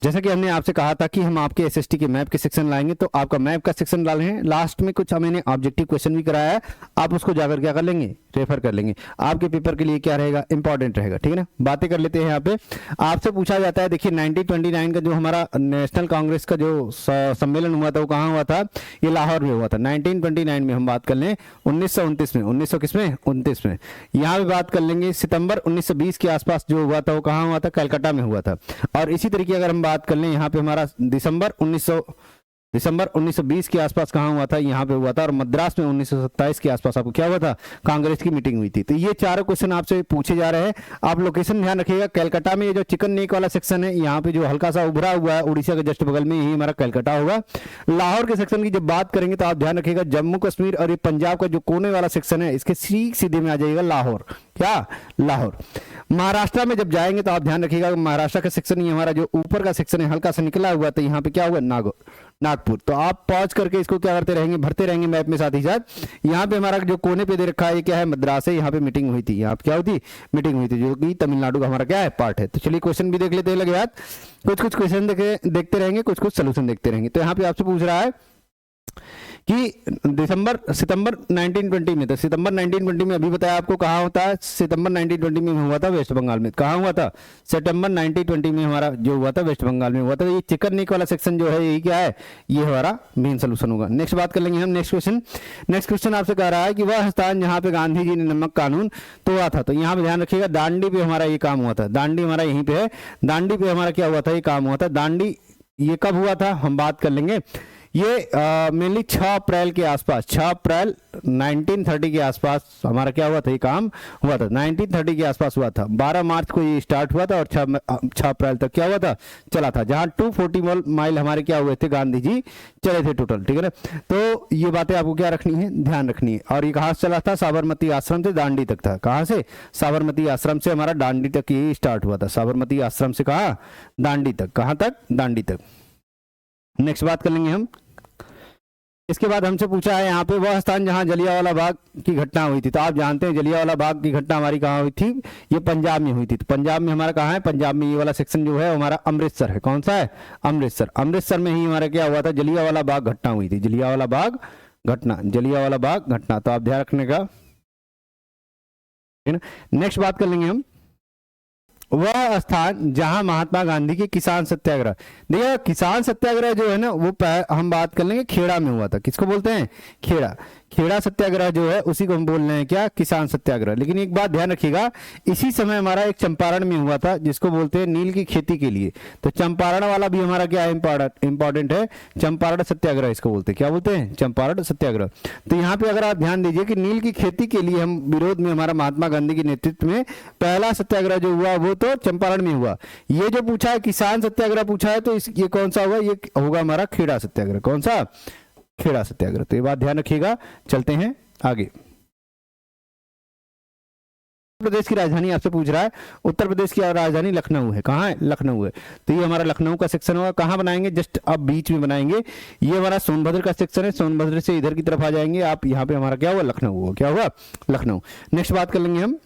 जैसा कि हमने आपसे कहा था कि हम आपके एसएसटी के मैप के सेक्शन लाएंगे, तो आपका मैप का सेक्शन डाले हैं। लास्ट में कुछ मैंने ऑब्जेक्टिव क्वेश्चन भी कराया है, आप उसको जाकर क्या कर लेंगे, रेफर कर लेंगे। आपके पेपर के लिए क्या रहेगा, इंपॉर्टेंट रहेगा। ठीक है ना, बातें कर लेते हैं। यहाँ पे आपसे पूछा जाता है, देखिए 1929 का जो हमारा नेशनल कांग्रेस का जो सम्मेलन हुआ था वो कहाँ हुआ था, ये लाहौर में हुआ था। 1929 में हम बात कर लें 1929 में, 1900 किसमें, 29 में। यहाँ पे बात कर लेंगे सितंबर 1920 के आसपास जो हुआ था वो कहाँ हुआ था, कलकत्ता में हुआ था। और इसी तरीके अगर हम बात कर लें यहाँ पे हमारा दिसंबर 1920 के आसपास कहाँ हुआ था, यहाँ पे हुआ था। और मद्रास में 1927 के आसपास आपको क्या हुआ था, कांग्रेस की मीटिंग हुई थी। तो ये चारों क्वेश्चन आपसे पूछे जा रहे हैं। आप लोकेशन ध्यान रखिएगा, कलकत्ता में ये जो चिकन नेक वाला सेक्शन है, यहाँ पे जो हल्का सा उभरा हुआ है उड़ीसा के जस्ट बगल में, यही हमारा कलकत्ता होगा। लाहौर के सेक्शन की जब बात करेंगे तो आप ध्यान रखिएगा, जम्मू कश्मीर और ये पंजाब का जो कोने वाला सेक्शन है, इसके सीधे में आ जाएगा लाहौर। क्या, लाहौर। महाराष्ट्र में जब जाएंगे तो आप ध्यान रखिएगा, महाराष्ट्र का सेक्शन, ये हमारा जो ऊपर का सेक्शन है हल्का सा निकला हुआ, तो यहाँ पे क्या हुआ, नागपुर। तो आप पॉज करके इसको क्या करते रहेंगे, भरते रहेंगे मैप में साथ ही साथ। यहाँ पे हमारा जो कोने पे दे रखा है ये क्या है, मद्रास है। यहाँ पे मीटिंग हुई थी, यहाँ पे क्या हुई थी, मीटिंग हुई थी, जो कि तमिलनाडु का हमारा क्या है, पार्ट है। तो चलिए क्वेश्चन भी देख लेते हैं लगे हाथ। कुछ क्वेश्चन देखते रहेंगे, कुछ सोल्यूशन देखते रहेंगे। तो यहाँ पे आपसे पूछ रहा है कि सितंबर 1920 में, तो सितंबर 1920 में अभी बताया आपको कहाँ होता है, सितंबर 1920 में हुआ था वेस्ट बंगाल में। कहाँ हुआ था, सितंबर 1920 में हमारा जो हुआ था वेस्ट बंगाल में हुआ था। ये चिकन नेक वाला सेक्शन जो है यही क्या है, ये हमारा मेन सोल्यूशन होगा। नेक्स्ट बात कर लेंगे हम, नेक्स्ट क्वेश्चन आपसे कह रहा है कि वह स्थान जहाँ पे गांधी जी ने नमक कानून तोड़ा था। तो यहाँ पे ध्यान रखिएगा, दांडी पे हमारा ये काम हुआ था। दांडी हमारा यहीं पे है, दांडी पे हमारा क्या हुआ था, ये काम हुआ था। दांडी ये कब हुआ था, हम बात कर लेंगे। ये मेनली 6 अप्रैल के आसपास, 6 अप्रैल 1930 के आसपास हमारा क्या हुआ था, ये काम हुआ था। 1930 के आसपास हुआ था। 12 मार्च को ये स्टार्ट हुआ था और 6 अप्रैल तक क्या हुआ था, चला था। जहां 240 माइल हमारे क्या हुए थे, गांधी जी चले थे टोटल। ठीक है ना, तो ये बातें आपको क्या रखनी है, ध्यान रखनी है। और ये कहां से चला था, साबरमती आश्रम से दांडी तक था। कहां से, साबरमती आश्रम से हमारा दांडी तक ये स्टार्ट हुआ था। साबरमती आश्रम से कहा, दांडी तक। कहां तक, दांडी तक। नेक्स्ट बात कर लेंगे हम। इसके बाद हमसे पूछा है यहाँ पे, वह स्थान जहाँ जलियांवाला बाग की घटना हुई थी। तो आप जानते हैं जलियांवाला बाग की घटना हमारी कहाँ हुई थी, ये पंजाब में हुई थी। तो पंजाब में हमारा कहाँ है, पंजाब में ये वाला सेक्शन जो है हमारा अमृतसर है। कौन सा है, अमृतसर। अमृतसर में ही हमारा क्या हुआ था, जलियांवाला बाग घटना हुई थी। जलियांवाला बाग घटना, जलियांवाला बाग घटना। तो आप ध्यान रखने का। नेक्स्ट बात कर लेंगे हम, वह स्थान जहां महात्मा गांधी की किसान सत्याग्रह। देखिए किसान सत्याग्रह जो है ना, वो हम बात कर लेंगे खेड़ा में हुआ था। किसको बोलते हैं, खेड़ा। खेड़ा सत्याग्रह जो है उसी को हम बोल रहे हैं क्या, किसान सत्याग्रह। लेकिन एक बात ध्यान रखिएगा, इसी समय हमारा एक चंपारण में हुआ था जिसको बोलते हैं नील की खेती के लिए। तो चंपारण वाला भी हमारा क्या है, इंपॉर्टेंट है। चंपारण सत्याग्रह इसको बोलते हैं, क्या बोलते हैं, चंपारण सत्याग्रह। तो यहाँ पे अगर आप ध्यान दीजिए कि नील की खेती के लिए हम विरोध में हमारा महात्मा गांधी के नेतृत्व में पहला सत्याग्रह जो हुआ वो तो चंपारण में हुआ। ये जो पूछा है किसान सत्याग्रह पूछा है, तो ये कौन सा होगा, ये होगा हमारा खेड़ा सत्याग्रह। कौन सा, खेड़ा सत्याग्रह। तो ये बात ध्यान रखिएगा। चलते हैं आगे। उत्तर प्रदेश की राजधानी आपसे पूछ रहा है, उत्तर प्रदेश की राजधानी लखनऊ है। कहाँ है, लखनऊ है। तो ये हमारा लखनऊ का सेक्शन होगा। कहाँ बनाएंगे, जस्ट अब बीच में बनाएंगे। ये हमारा सोनभद्र का सेक्शन है, सोनभद्र से इधर की तरफ आ जाएंगे आप। यहाँ पे हमारा क्या हुआ, लखनऊ हुआ। क्या हुआ, लखनऊ। नेक्स्ट बात कर लेंगे हम।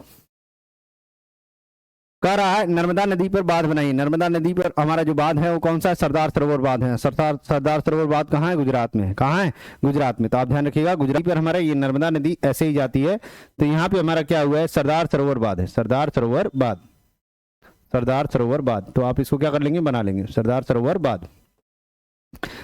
कह रहा है नर्मदा नदी पर बांध बनाइए। नर्मदा नदी पर हमारा जो बांध है वो कौन सा है, सरदार सरोवर बांध है। सरदार सरोवर बांध कहाँ है, गुजरात में है। कहाँ है, गुजरात में। तो आप ध्यान रखिएगा, गुजरात पर हमारा ये नर्मदा नदी ऐसे ही जाती है। तो यहाँ पे हमारा क्या हुआ है, सरदार सरोवर बांध है। सरदार सरोवर बांध, सरदार सरोवर बांध। तो आप इसको क्या कर लेंगे, बना लेंगे, सरदार सरोवर बांध।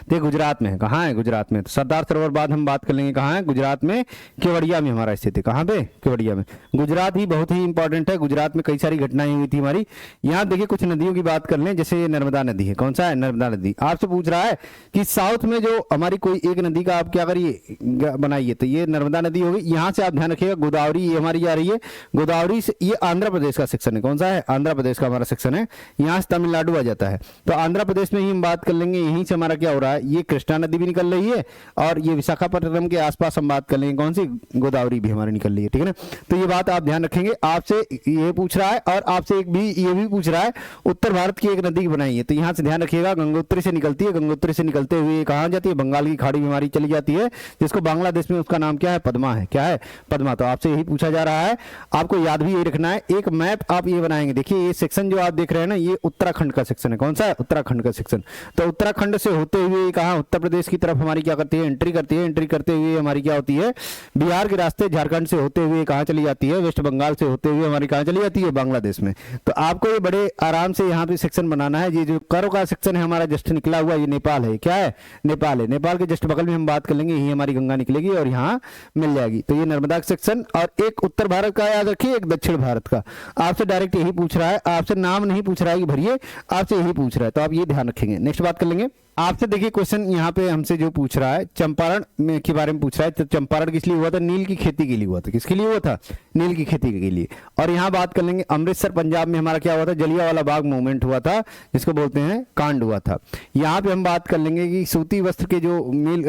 तो गुजरात में है। कहाँ है, गुजरात में। तो सरदार सरोवर बांध हम बात कर लेंगे कहाँ है, गुजरात में, केवड़िया में हमारा स्थित है। कहाँ पे, केवड़िया में। गुजरात ही बहुत ही इंपॉर्टेंट है। गुजरात में कई सारी घटनाएं हुई थी हमारी। यहाँ देखिए कुछ नदियों की बात कर लें, जैसे ये नर्मदा नदी है। कौन सा है, नर्मदा नदी। आपसे पूछ रहा है कि साउथ में जो हमारी कोई एक नदी का आप क्या करिए, बनाइए। तो ये नर्मदा नदी होगी। यहाँ से आप ध्यान रखिएगा, गोदावरी ये हमारी आ रही है। गोदावरी से ये आंध्र प्रदेश का सेक्शन है। कौन सा है, आंध्र प्रदेश का हमारा सेक्शन है। यहाँ से तमिलनाडु आ जाता है। तो आंध्र प्रदेश में ही हम बात कर लेंगे। यहीं से हमारा क्या हो रहा है, ये कृष्णा नदी भी निकल रही है, और ये विशाखापट्टनम के आसपास हम बात कर लेंगे कौन सी, गोदावरी भी हमारी निकल रही है, ठीक है ना। तो ये बात आप ध्यान रखेंगे। आपसे ये पूछ रहा है और आपसे एक भी ये भी पूछ रहा है उत्तर भारत की एक नदी बनाई है, तो यहाँ से ध्यान रखिएगा गंगोत्री से निकलती है, गंगोत्री से निकलते हुए कहाँ जाती है, बंगाल की खाड़ी में हमारी चली जाती है, जिसको बांग्लादेश में उसका नाम क्या है, पद्मा है। क्या है, पद्मा। तो आपसे यही पूछा जा रहा है, आपको याद भी यही रखना है। एक मैप आप ये बनाएंगे, देखिए ये सेक्शन जो आप देख रहे हैं ना, ये उत्तराखंड का सेक्शन है। कौन सा है, उत्तराखंड का सेक्शन। तो उत्तराखंड से होते हुए कहाँ, उत्तर प्रदेश की तरफ हमारी क्या करती है, एंट्री करती है। एंट्री करते हुए हमारी क्या होती है, बिहार के रास्ते झारखंड से होते हुए कहाँ चली जाती है, वेस्ट बंगाल से होते हुए हमारी कहाँ चली जाती है, बांग्लादेश में। तो आपको ये बड़े आराम से यहाँ पे सेक्शन बनाना है। ये जो कर्व का सेक्शन है हमारा जस्ट निकला हुआ, ये नेपाल है। क्या है, नेपाल है। नेपाल के जस्ट बगल में हम बात कर लेंगे, यही हमारी गंगा निकलेगी और यहाँ मिल जाएगी। तो ये नर्मदा का सेक्शन, और एक उत्तर भारत का याद रखिए, एक दक्षिण भारत का। आपसे डायरेक्ट यही पूछ रहा है, आपसे नाम नहीं पूछ रहा है कि भरिए, आपसे यही पूछ रहा है, तो आप ये ध्यान रखेंगे। नेक्स्ट बात कर लेंगे। आपसे देखिए क्वेश्चन यहाँ पे हमसे जो पूछ रहा है, चंपारण में के बारे में पूछ रहा है। तो चंपारण किस लिए हुआ था, नील की खेती के लिए हुआ था। किसके लिए हुआ था, नील की खेती के लिए। और यहाँ बात कर लेंगे अमृतसर पंजाब में हमारा क्या हुआ था, जलियांवाला बाग मूवमेंट हुआ था, जिसको बोलते हैं कांड हुआ था। यहाँ पे हम बात कर लेंगे कि सूती वस्त्र के जो मिल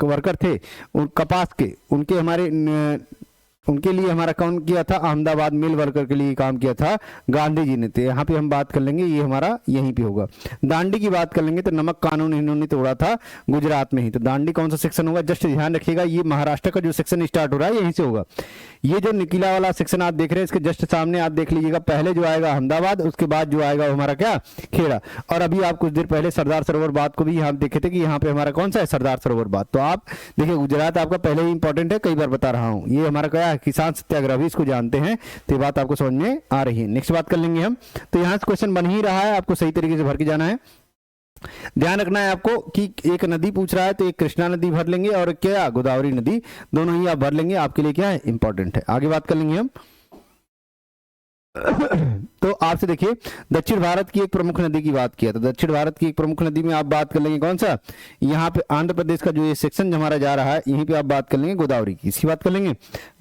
वर्कर थे, कपास के, उनके लिए हमारा कौन किया था, अहमदाबाद मिल वर्कर के लिए काम किया था गांधी जी ने। तो यहाँ पे हम बात कर लेंगे, ये हमारा यहीं पे होगा। दांडी की बात कर लेंगे तो नमक कानून इन्होंने तोड़ा था गुजरात में ही। तो दांडी कौन सा सेक्शन होगा, जस्ट ध्यान रखिएगा, ये महाराष्ट्र का जो सेक्शन स्टार्ट हो रहा है यहीं से होगा। ये जो निकला वाला सेक्शन आप देख रहे हैं, इसके जस्ट सामने आप देख लीजिएगा, पहले जो आएगा अहमदाबाद, उसके बाद जो आएगा हमारा क्या, खेड़ा। और अभी आप कुछ देर पहले सरदार सरोवर बात को भी यहाँ देखे थे कि यहाँ पे हमारा कौन सा है, सरदार सरोवर बात। तो आप देखिए गुजरात आपका पहले ही इंपॉर्टेंट है, कई बार बता रहा हूँ। ये हमारा क्या है, किसान सत्याग्रह भी इसको जानते हैं। तो ये बात आपको समझ में आ रही है। नेक्स्ट बात कर लेंगे हम। तो यहाँ से क्वेश्चन बन ही रहा है, आपको सही तरीके से भर के जाना है। ध्यान रखना है आपको कि एक नदी पूछ रहा है तो एक कृष्णा नदी भर लेंगे और क्या, गोदावरी नदी, दोनों ही आप भर लेंगे। आपके लिए क्या है, इंपॉर्टेंट है। आगे बात कर लेंगे हम। तो आपसे देखिए दक्षिण भारत की एक प्रमुख नदी की बात किया, तो दक्षिण भारत की एक प्रमुख नदी में आप बात कर लेंगे कौन सा, यहाँ पे आंध्र प्रदेश का जो ये सेक्शन हमारा जा रहा है, यहीं पे आप बात कर लेंगे गोदावरी की। इसकी बात कर लेंगे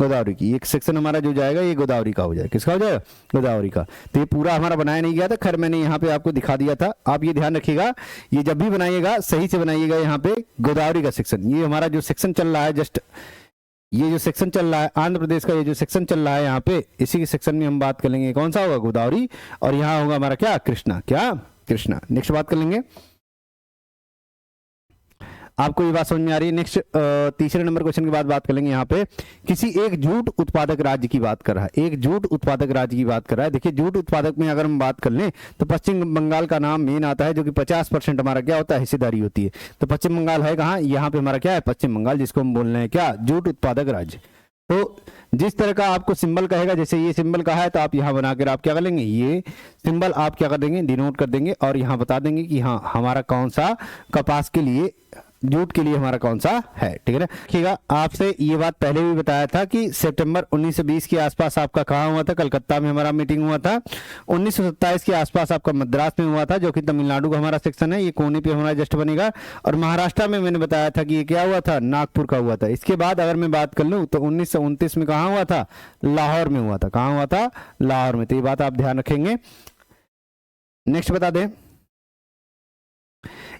गोदावरी की। एक सेक्शन हमारा जो जाएगा ये गोदावरी का हो जाएगा। किसका हो जाएगा, गोदावरी का। तो ये पूरा हमारा बनाया नहीं गया था, खैर मैंने यहाँ पे आपको दिखा दिया था। आप ये ध्यान रखिएगा, ये जब भी बनाइएगा सही से बनाइएगा। यहाँ पे गोदावरी का सेक्शन, ये हमारा जो सेक्शन चल रहा है, जस्ट ये जो सेक्शन चल रहा है आंध्र प्रदेश का, ये जो सेक्शन चल रहा है यहाँ पे, इसी के सेक्शन में हम बात कर लेंगे कौन सा होगा, गोदावरी। और यहाँ होगा हमारा क्या, कृष्णा। क्या, कृष्णा। नेक्स्ट बात कर लेंगे। आपको ये बात समझ में आ रही है। नेक्स्ट तीसरे नंबर क्वेश्चन के बाद बात कर लेंगे। यहाँ पे किसी एक जूट उत्पादक राज्य की बात कर रहा है, एक जूट उत्पादक राज्य की बात कर रहा है। देखिए जूट उत्पादक में अगर हम बात कर लें तो पश्चिम बंगाल का नाम मेन आता है, जो कि 50% हमारा क्या होता है, हिस्सेदारी होती है। तो पश्चिम बंगाल है कहाँ, यहाँ पे हमारा क्या है, पश्चिम बंगाल, जिसको हम बोल रहे हैं क्या, जूट उत्पादक राज्य। तो जिस तरह का आपको सिंबल कहेगा, जैसे ये सिंबल का है तो आप यहाँ बनाकर आप क्या कर लेंगे, ये सिंबल आप क्या कर देंगे, डिनोट कर देंगे और यहाँ बता देंगे कि हाँ हमारा कौन सा कपास के लिए, जूट के लिए हमारा कौन सा है। ठीक है ना। देखिएगा आपसे ये बात पहले भी बताया था कि सितंबर 1920 के आसपास आपका कहाँ हुआ था, कलकत्ता में हमारा मीटिंग हुआ था। 1927 के आसपास आपका मद्रास में हुआ था, जो कि तमिलनाडु का हमारा सेक्शन है, ये कोने पे हमारा जस्ट बनेगा। और महाराष्ट्र में मैंने बताया था कि ये क्या हुआ था, नागपुर का हुआ था। इसके बाद अगर मैं बात कर लूँ तो 1929 में कहाँ हुआ था, लाहौर में हुआ था। कहाँ हुआ था, लाहौर में। तो ये बात आप ध्यान रखेंगे। नेक्स्ट बता दें,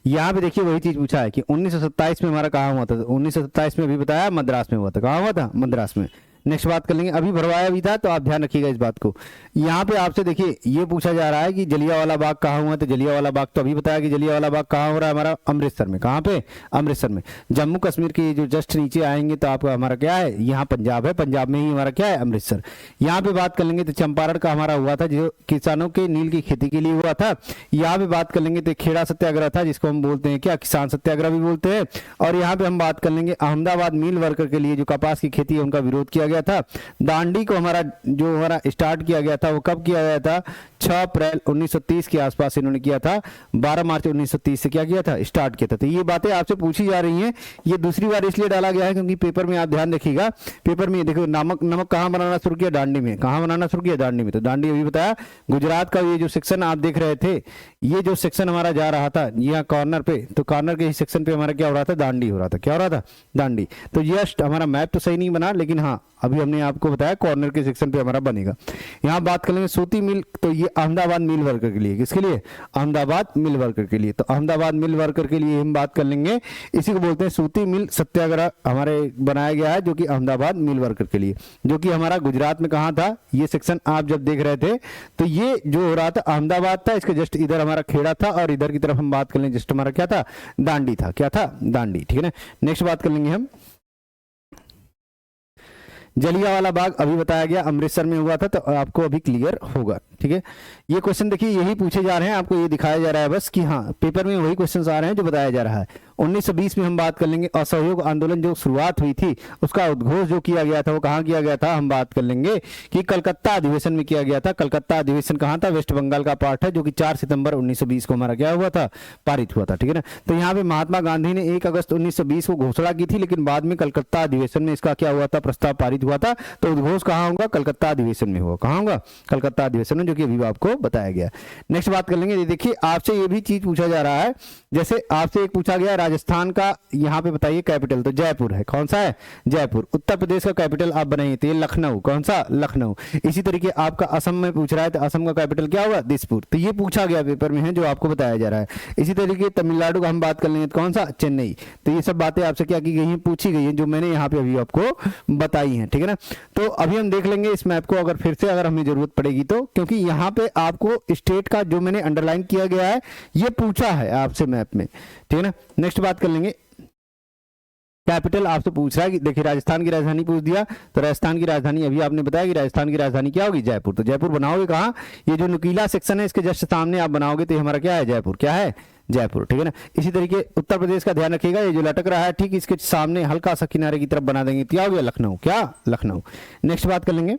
यहाँ पे देखिए वही चीज पूछा है कि 1927 में हमारा कहाँ हुआ था, 1927 में अभी बताया मद्रास में हुआ था। कहाँ हुआ था, मद्रास में। नेक्स्ट बात कर लेंगे, अभी भरवाया भी था तो आप ध्यान रखिएगा इस बात को। यहाँ पे आपसे देखिए ये पूछा जा रहा है कि जलियांवाला बाग कहाँ हुआ, तो जलियांवाला बाग तो अभी बताया कि जलियांवाला बाग कहाँ हो रहा है हमारा, अमृतसर में। कहाँ पे, अमृतसर में। जम्मू कश्मीर के जो जस्ट नीचे आएंगे तो आपका हमारा क्या है, यहाँ पंजाब है, पंजाब में ही हमारा क्या है, अमृतसर। यहाँ पे बात कर लेंगे तो चंपारण का हमारा हुआ था, जो किसानों के नील की खेती के लिए हुआ था। यहाँ पे बात कर लेंगे तो खेड़ा सत्याग्रह था, जिसको हम बोलते हैं क्या, किसान सत्याग्रह भी बोलते हैं। और यहाँ पे हम बात कर लेंगे अहमदाबाद मिल वर्कर के लिए जो कपास की खेती है उनका विरोध किया गया था। दांडी को हमारा जो हमारा स्टार्ट किया गया था वो कब किया गया था, 6 अप्रैल 1930 के आसपास इन्होंने किया था। 12 मार्च 1930 से क्या किया था, स्टार्ट किया था। तो ये बातें आपसे पूछी जा रही हैं। ये दूसरी बार इसलिए डाला गया है क्योंकि पेपर में आप ध्यान रखिएगा, पेपर में देखो नमक कहाँ बनाना शुरू किया, दांडी में। कहाँ बनाना शुरू किया, दांडी में। तो दांडी अभी बताया। गुजरात का ये जो सेक्शन आप देख रहे थे, ये जो सेक्शन हमारा जा रहा था यहाँ कॉर्नर पे, तो कॉर्नर के सेक्शन पे हमारा क्या हो रहा था, दांडी हो रहा था। क्या हो रहा था, दांडी। तो जस्ट हमारा मैप तो सही नहीं बना, लेकिन हाँ अभी हमने आपको बताया कॉर्नर के सेक्शन पे हमारा बनेगा। यहाँ बात करेंगे सूती मिल, तो ये अहमदाबाद मिल वर्कर के लिए, किसके लिए? अहमदाबाद मिल वर्कर के लिए। तो अहमदाबाद मिल वर्कर के लिए हम बात कर लेंगे, इसी को बोलते हैं सूती मिल सत्याग्रह हमारे बनाया गया है, जो कि अहमदाबाद मिल वर्कर के लिए, जो कि हमारा गुजरात में कहाँ था, ये सेक्शन आप जब देख रहे थे तो ये जो हो रहा था अहमदाबाद था, इसके जस्ट इधर हमारा खेड़ा था, और इधर की तरफ हम बात कर लें जस्ट हमारा क्या था, दांडी था। क्या था? दांडी। ठीक है ना। नेक्स्ट बात कर लेंगे हम जलियांवाला बाग, अभी बताया गया अमृतसर में हुआ था, तो आपको अभी क्लियर होगा। ठीक है। ये क्वेश्चन देखिए यही पूछे जा रहे हैं, आपको ये दिखाया जा रहा है बस कि हाँ पेपर में वही क्वेश्चन आ रहे हैं जो बताया जा रहा है। 1920 में हम बात कर लेंगे असहयोग आंदोलन जो शुरुआत हुई थी, उसका उद्घोष जो किया गया था वो कहाँ किया गया था, हम बात कर लेंगे कि कलकत्ता अधिवेशन में किया गया था। कलकत्ता अधिवेशन कहाँ था? वेस्ट बंगाल का पार्ट है, जो कि 4 सितंबर 1920 को हमारा क्या हुआ था, पारित हुआ था। ठीक है ना। तो यहाँ पे महात्मा गांधी ने 1 अगस्त 1920 को घोषणा की थी, लेकिन बाद में कलकत्ता अधिवेशन में इसका क्या हुआ था, प्रस्ताव पारित हुआ था। तो उद्घोष कहाँ होगा? कलकत्ता अधिवेशन में होगा। कहाँ होगा? कलकत्ता अधिवेशन में, जो कि अभी आपको बताया गया। नेक्स्ट बात कर लेंगे, देखिए आपसे ये भी चीज पूछा जा रहा है, जैसे आपसे एक पूछा गया राजस्थान का, यहाँ पे बताइए कैपिटल, तो जयपुर है। कौन सा है? जयपुर। उत्तर प्रदेश का कैपिटल आप बनाइए, तो ये लखनऊ। कौन सा? लखनऊ। इसी तरीके आपका असम में पूछ रहा है, तो असम का कैपिटल क्या होगा? दिसपुर। तो ये पूछा गया पेपर में है, जो आपको बताया जा रहा है। इसी तरीके तमिलनाडु का हम बात कर लेंगे, तो कौन सा? चेन्नई। तो ये सब बातें आपसे क्या की गई हैं, पूछी गई हैं, जो मैंने यहाँ पे अभी आपको बताई हैं। ठीक है ना। तो अभी हम देख लेंगे इस मैप को, अगर फिर से अगर हमें जरूरत पड़ेगी तो, क्योंकि यहाँ पे आपको स्टेट का जो मैंने अंडरलाइन किया गया है ये पूछा है आपसे मैप में। ठीक है ना। नेक्स्ट बात कर लेंगे, कैपिटल आपसे पूछ रहा है कि देखिए राजस्थान की राजधानी पूछ दिया, तो राजस्थान की राजधानी अभी आपने बताया कि राजस्थान की राजधानी क्या होगी? जयपुर। तो जयपुर बनाओगे कहाँ? ये जो नुकीला सेक्शन है इसके जस्ट सामने आप बनाओगे, तो ये हमारा क्या है? जयपुर। क्या है? जयपुर। ठीक है ना। इसी तरीके उत्तर प्रदेश का ध्यान रखिएगा, ये जो लटक रहा है ठीक इसके सामने हल्का सा किनारे की तरफ बना देंगे, क्या हो गया? लखनऊ। क्या? लखनऊ। नेक्स्ट बात कर लेंगे,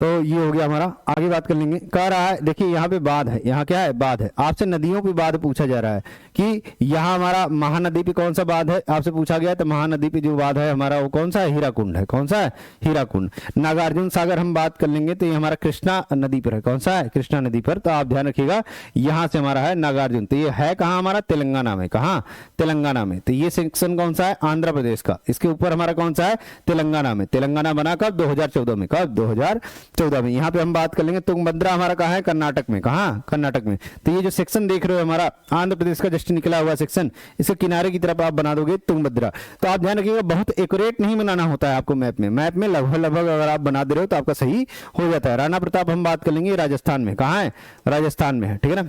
तो ये हो गया हमारा। आगे बात कर लेंगे, कह रहा है देखिए यहाँ पे बाढ़ है, यहाँ क्या है? बाढ़ है। आपसे नदियों पे बाढ़ पूछा जा रहा है कि यहाँ हमारा महानदी पे कौन सा बाढ़ है, आपसे पूछा गया। तो महानदी पे जो बाढ़ है हमारा वो कौन सा है? हीराकुंड है। कौन सा है? हीराकुंड। नागार्जुन सागर हम बात कर लेंगे, तो ये हमारा कृष्णा नदी पर है। कौन सा है? कृष्णा नदी पर। तो आप ध्यान रखिएगा यहाँ से हमारा है नागार्जुन, तो ये है कहाँ हमारा? तेलंगाना में। कहाँ? तेलंगाना में। तो ये सेक्शन कौन सा है? आंध्र प्रदेश का। इसके ऊपर हमारा कौन सा है? तेलंगाना में। तेलंगाना बना कब? 2014 में। कब? 2014 में। यहाँ पे हम बात कर लेंगे तुंगभद्रा हमारा कहाँ है? कर्नाटक में। कहाँ? कर्नाटक में। तो ये जो सेक्शन देख रहे हो हमारा आंध्र प्रदेश का जस्ट निकला हुआ सेक्शन, इसके किनारे की तरफ आप बना दोगे तुंगभद्रा। तो आप ध्यान रखिएगा बहुत एक्यूरेट नहीं बनाना होता है आपको मैप में। मैप में लगभग अगर आप बना दे रहे हो तो आपका सही हो जाता है। राणा प्रताप हम बात कर लेंगे, राजस्थान में। कहाँ है? राजस्थान में है। ठीक है ना।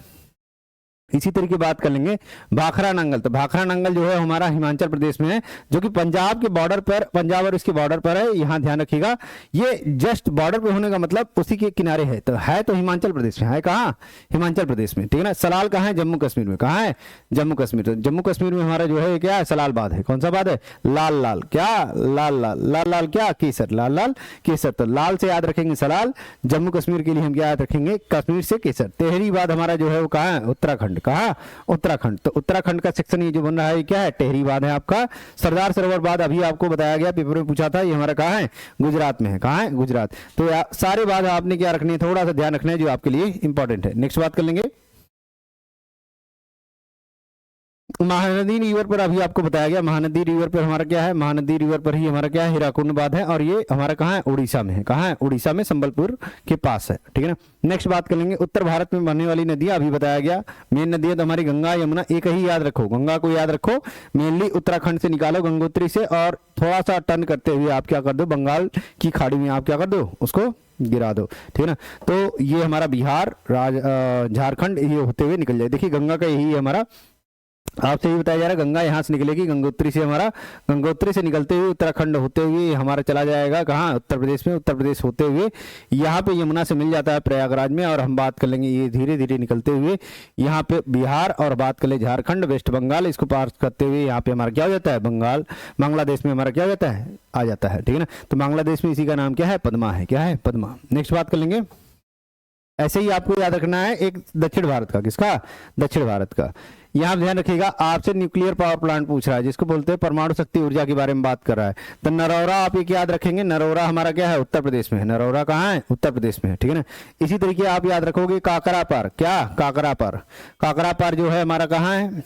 इसी तरीके बात कर लेंगे भाखरा नंगल, तो भाखरा नंगल जो है हमारा हिमाचल प्रदेश में है, जो कि पंजाब के बॉर्डर पर, पंजाब और इसके बॉर्डर पर है। यहाँ ध्यान रखिएगा ये जस्ट बॉर्डर पे होने का मतलब उसी के किनारे है, तो हिमाचल प्रदेश में है। कहाँ? हिमाचल प्रदेश में। ठीक है ना। सलाल कहाँ है? जम्मू कश्मीर में। कहाँ है? जम्मू कश्मीर। तो जम्मू कश्मीर में हमारा जो है क्या है? सलाल बाद है। कौन सा बाद है? लाल लाल। क्या? लाल लाल। लाल लाल क्या? केसर। लाल लाल केसर। तो लाल से याद रखेंगे सलाल, जम्मू कश्मीर के लिए हम क्या याद रखेंगे? कश्मीर से केसर। टेहरी बाद हमारा जो है वो कहाँ है? उत्तराखंड। कहा? उत्तराखंड। तो उत्तराखंड का सेक्शन ये जो बन रहा है क्या है? टेहरी बांध है आपका। सरदार सरोवर बांध अभी आपको बताया गया, पेपर में पूछा था, ये हमारा कहाँ है? गुजरात में है। कहाँ है? गुजरात। तो सारे बांध आपने क्या रखने हैं? थोड़ा सा ध्यान रखना है, जो आपके लिए इंपॉर्टेंट है। नेक्स्ट बात कर लेंगे महानदी रिवर पर। अभी आपको बताया गया महानदी रिवर पर हमारा क्या है? महानदी रिवर पर ही हमारा क्या है? हीराकुंड बांध है, और ये हमारा कहाँ है? उड़ीसा में है। कहाँ है? उड़ीसा में, संबलपुर के पास है। ठीक है ना। नेक्स्ट बात कर लेंगे उत्तर भारत में बहने वाली नदियां, अभी बताया गया मेन नदियां तो हमारी गंगा यमुना, एक ही याद रखो, गंगा को याद रखो। मेनली उत्तराखंड से निकालो, गंगोत्री से, और थोड़ा सा टर्न करते हुए आप क्या कर दो? बंगाल की खाड़ी में आप क्या कर दो? उसको गिरा दो। ठीक है ना। तो ये हमारा बिहार, झारखंड ये होते हुए निकल जाए। देखिए गंगा का यही है हमारा, आपसे ये बताया जा रहा है गंगा यहाँ से निकलेगी, गंगोत्री से हमारा, गंगोत्री से निकलते हुए उत्तराखंड होते हुए हमारा चला जाएगा कहाँ? उत्तर प्रदेश में। उत्तर प्रदेश होते हुए यहाँ पे यमुना से मिल जाता है प्रयागराज में, और हम बात कर लेंगे ये धीरे धीरे निकलते हुए यहाँ पे बिहार, और बात कर ले झारखंड, वेस्ट बंगाल, इसको पार करते हुए यहाँ पे हमारा क्या हो जाता है? बंगाल। बांग्लादेश में हमारा क्या हो जाता है? आ जाता है। ठीक है ना। तो बांग्लादेश में इसी का नाम क्या है? पद्मा है। क्या है? पद्मा। नेक्स्ट बात कर लेंगे, ऐसे ही आपको याद रखना है एक दक्षिण भारत का। किसका? दक्षिण भारत का। यहाँ ध्यान रखिएगा आपसे न्यूक्लियर पावर प्लांट पूछ रहा है, जिसको बोलते हैं परमाणु शक्ति ऊर्जा के बारे में बात कर रहा है। तो नरौरा आप एक याद रखेंगे, नरौरा हमारा क्या है? उत्तर प्रदेश में है। नरौरा कहाँ है? उत्तर प्रदेश में है। ठीक है ना। इसी तरीके आप याद रखोगे काकरापार। क्या? काकरापार। काकरापार जो है हमारा कहाँ है?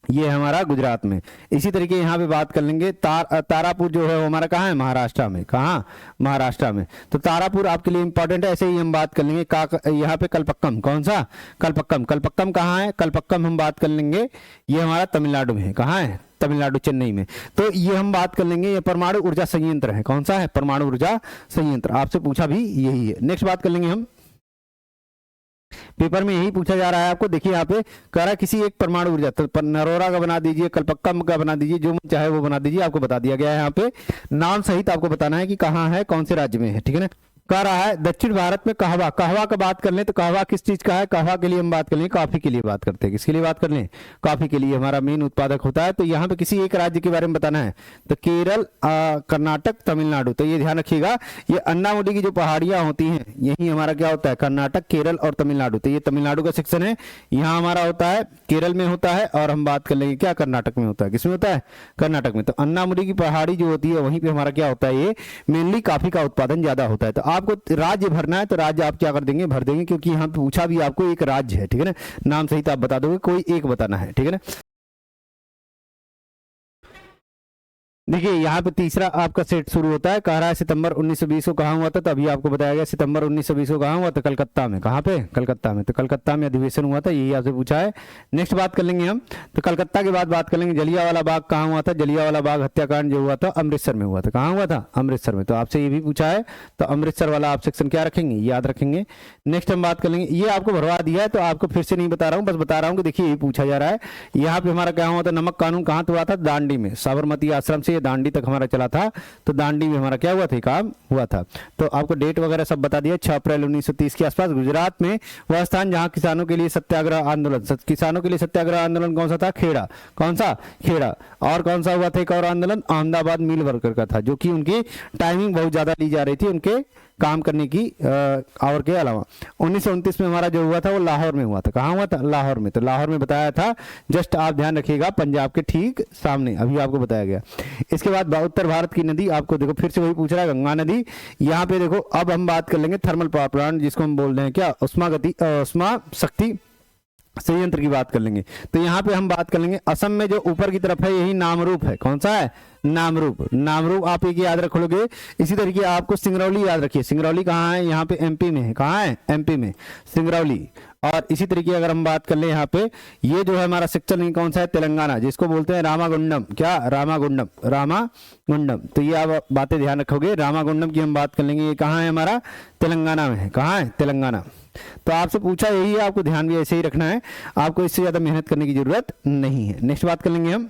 ये है हमारा गुजरात में। इसी तरीके यहाँ पे बात कर लेंगे तारापुर जो है वो हमारा कहाँ है, महाराष्ट्र में। कहाँ, महाराष्ट्र में। तो तारापुर आपके लिए इंपॉर्टेंट है। ऐसे ही हम बात कर लेंगे यहाँ पे कलपक्कम, कौन सा, कलपक्कम। कलपक्कम कहाँ है, कलपक्कम हम बात कर लेंगे, ये हमारा तमिलनाडु में है। कहाँ है, तमिलनाडु, चेन्नई में। तो ये हम बात कर लेंगे, ये परमाणु ऊर्जा संयंत्र है। कौन सा है, परमाणु ऊर्जा संयंत्र। आपसे पूछा भी यही है। नेक्स्ट बात कर लेंगे हम, पेपर में यही पूछा जा रहा है आपको। देखिए यहाँ पे कह रहा है किसी एक परमाणु ऊर्जा, तो नरोरा का बना दीजिए, कलपक्कम का बना दीजिए, जो चाहे वो बना दीजिए। आपको बता दिया गया है यहाँ पे, नाम सहित आपको बताना है कि कहाँ है, कौन से राज्य में है। ठीक है ना। कह रहा है दक्षिण भारत में कहवा, कहवा का बात कर लें तो कहवा किस चीज का है, कहवा के लिए हम बात कर लें, कॉफी के लिए बात करते हैं। किसके लिए बात कर लें, कॉफी के लिए हमारा मेन उत्पादक होता है। तो यहाँ पे किसी एक राज्य के बारे में बताना है, तो केरल, कर्नाटक, तमिलनाडु। तो ये ध्यान रखिएगा, ये अन्नामुडी की जो पहाड़ियां होती हैं यही हमारा क्या होता है, कर्नाटक, केरल और तमिलनाडु। तो ये तमिलनाडु का सेक्शन है, यहाँ हमारा होता है केरल में होता है, और हम बात कर लेंगे क्या, कर्नाटक में होता है। किसमें होता है, कर्नाटक में। तो अन्नामुडी की पहाड़ी जो होती है वहीं पे हमारा क्या होता है, ये मेनली कॉफी का उत्पादन ज्यादा होता है। तो आपको राज्य भरना है, तो राज्य आप क्या कर देंगे, भर देंगे, क्योंकि यहाँ पे पूछा भी आपको एक राज्य है। ठीक है ना, नाम सहित आप बता दोगे, कोई एक बताना है। ठीक है ना। देखिए यहाँ पे तीसरा आपका सेट शुरू होता है, कह रहा है सितंबर 1920 को कहाँ हुआ था। तो अभी आपको बताया गया सितंबर 1920 को कहाँ हुआ था, कलकत्ता में। कहाँ पे, कलकत्ता में। तो कलकत्ता में अधिवेशन हुआ था, यही आपसे पूछा है। नेक्स्ट बात कर लेंगे हम, तो कलकत्ता के बाद बात कर लेंगे जलियांवाला बाग कहाँ हुआ था। जलियांवाला बाग हत्याकांड जो हुआ था अमृतसर में हुआ था। कहाँ हुआ था, अमृतसर में। तो आपसे ये भी पूछा है, तो अमृतसर वाला आप सेक्शन क्या रखेंगे, याद रखेंगे। नेक्स्ट हम बात कर लेंगे, ये आपको भरवा दिया है तो आपको फिर से नहीं बता रहा हूँ, बस बता रहा हूँ कि देखिए ये पूछा जा रहा है। यहाँ पे हमारा क्या हुआ था, नमक कानून कहाँ हुआ था, दांडी में। साबरमती आश्रम से दांडी तक हमारा चला था, तो दांडी में हमारा क्या हुआ था, काम हुआ था। तो आपको डेट वगैरह सब बता दिया। 6 अप्रैल 1930 के आसपास गुजरात में वह स्थान जहां किसानों के लिए सत्याग्रह आंदोलन, किसानों के लिए सत्याग्रह आंदोलन कौन सा था, खेड़ा। कौन सा, खेड़ा। और कौन सा हुआ था एक और आंदोलन, अहमदाबाद मिल वर्कर का था, जो कि उनकी टाइमिंग बहुत ज्यादा ली जा रही थी उनके काम करने की और के अलावा। 1929 में हमारा जो हुआ था वो लाहौर में हुआ था। कहाँ हुआ था, लाहौर में। तो लाहौर में बताया था, जस्ट आप ध्यान रखिएगा, पंजाब के ठीक सामने, अभी आपको बताया गया। इसके बाद उत्तर भारत की नदी, आपको देखो फिर से वही पूछ रहा है, गंगा नदी। यहाँ पे देखो अब हम बात कर लेंगे थर्मल पावर प्लांट, जिसको हम बोल रहे हैं क्या, उष्मा शक्ति संयंत्र की बात कर लेंगे। तो यहाँ पे हम बात कर लेंगे, असम में जो ऊपर की तरफ है यही नामरूप है। कौन सा है, नामरूप। नामरूप आप एक याद रख लोगे। इसी तरीके आपको सिंगरौली याद रखिए। सिंगरौली कहाँ है, यहाँ पे एमपी में है। कहाँ है, एमपी में सिंगरौली। और इसी तरीके अगर हम बात कर ले यहाँ पे, ये जो है हमारा सेक्शन कौन सा है, तेलंगाना, जिसको बोलते हैं रामागुंडम। क्या, रामागुंडम, रामागुंडम। तो ये आप बातें ध्यान रखोगे, रामागुंडम की हम बात कर लेंगे। ये कहाँ है, हमारा तेलंगाना में है। कहाँ है, तेलंगाना। तो आपसे पूछा यही है, आपको ध्यान भी ऐसे ही रखना है, आपको इससे ज्यादा मेहनत करने की जरूरत नहीं है। नेक्स्ट बात कर लेंगे हम।